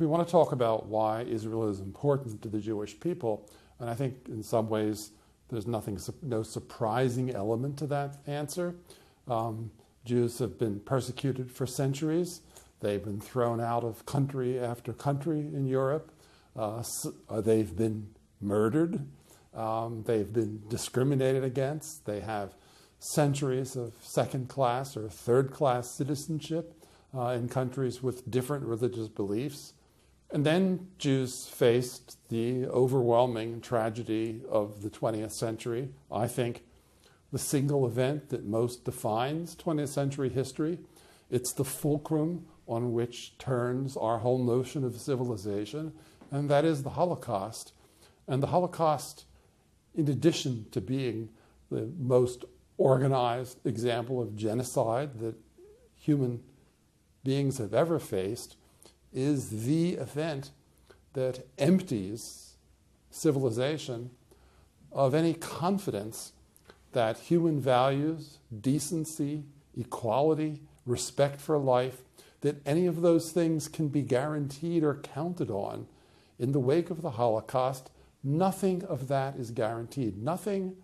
if we want to talk about why Israel is important to the Jewish people, and I think in some ways there's no surprising element to that answer. Jews have been persecuted for centuries. They've been thrown out of country after country in Europe. They've been murdered. They've been discriminated against. They have centuries of second-class or third-class citizenship in countries with different religious beliefs. And then Jews faced the overwhelming tragedy of the 20th century. I think the single event that most defines 20th century history. It's the fulcrum on which turns our whole notion of civilization, and that is the Holocaust. And the Holocaust, in addition to being the most organized example of genocide that human beings have ever faced, is the event that empties civilization of any confidence that human values, decency, equality, respect for life, that any of those things can be guaranteed or counted on. In the wake of the Holocaust, nothing of that is guaranteed. Nothing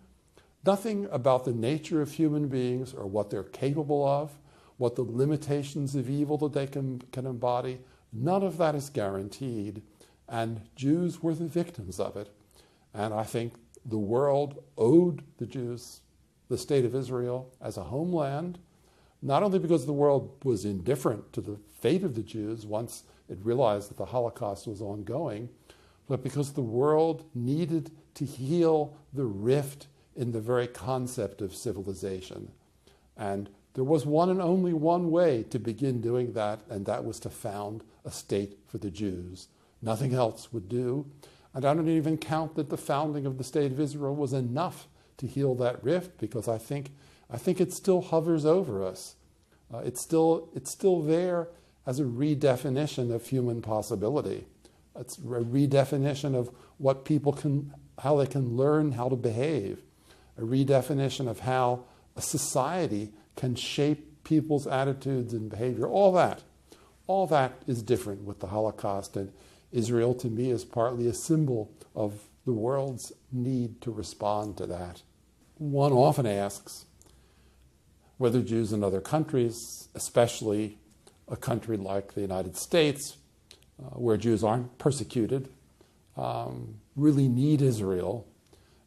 about the nature of human beings or what they're capable of, what the limitations of evil that they can embody, none of that is guaranteed. And Jews were the victims of it. And I think the world owed the Jews the state of Israel as a homeland, not only because the world was indifferent to the fate of the Jews once it realized that the Holocaust was ongoing, but because the world needed to heal the rift in the very concept of civilization. And there was one and only one way to begin doing that, and that was to found a state for the Jews. Nothing else would do. And I don't even count that the founding of the State of Israel was enough to heal that rift, because I think it still hovers over us. It's still there as a redefinition of human possibility. It's a redefinition of what people how they can learn how to behave, a redefinition of how a society can shape people's attitudes and behavior. All that is different with the Holocaust, and Israel to me is partly a symbol of the world's need to respond to that. One often asks whether Jews in other countries, especially a country like the United States, where Jews aren't persecuted, really need Israel.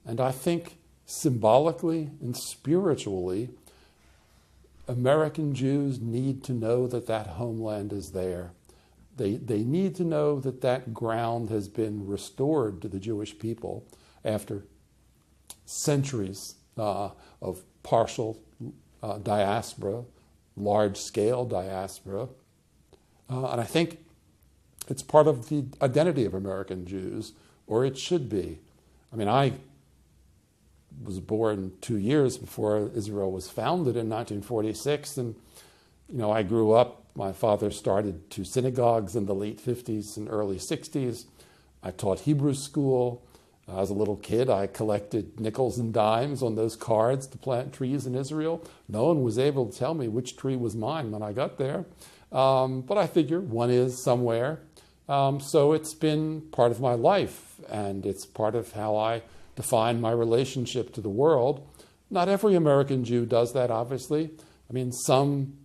And I think symbolically and spiritually, American Jews need to know that that homeland is there. They need to know that that ground has been restored to the Jewish people after centuries of partial diaspora, large-scale diaspora. And I think it's part of the identity of American Jews, or it should be. I mean, I was born 2 years before Israel was founded in 1946, and I grew up. My father started 2 synagogues in the late 50s and early 60s. I taught Hebrew school. As a little kid, I collected nickels and dimes on those cards to plant trees in Israel. No one was able to tell me which tree was mine when I got there. But I figure one is somewhere. So it's been part of my life, and it's part of how I define my relationship to the world. Not every American Jew does that, obviously. I mean, some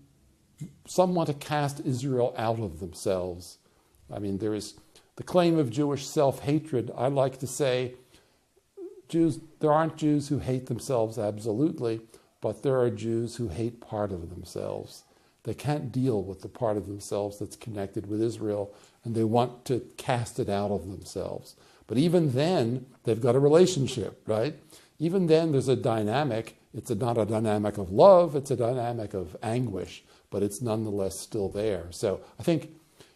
want to cast Israel out of themselves. I mean, there is the claim of Jewish self-hatred. I like to say there aren't Jews who hate themselves absolutely, but there are Jews who hate part of themselves. They can't deal with the part of themselves that's connected with Israel, and they want to cast it out of themselves. But even then, they've got a relationship, right? Even then, there's a dynamic. It's not a dynamic of love, it's a dynamic of anguish, but it's nonetheless still there. So I think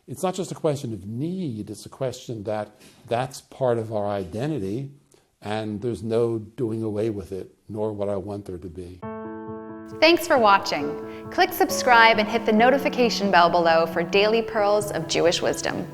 it's not just a question of need, it's a question that that's part of our identity, and there's no doing away with it, nor would I want there to be. Thanks for watching. Click subscribe and hit the notification bell below for daily pearls of Jewish wisdom.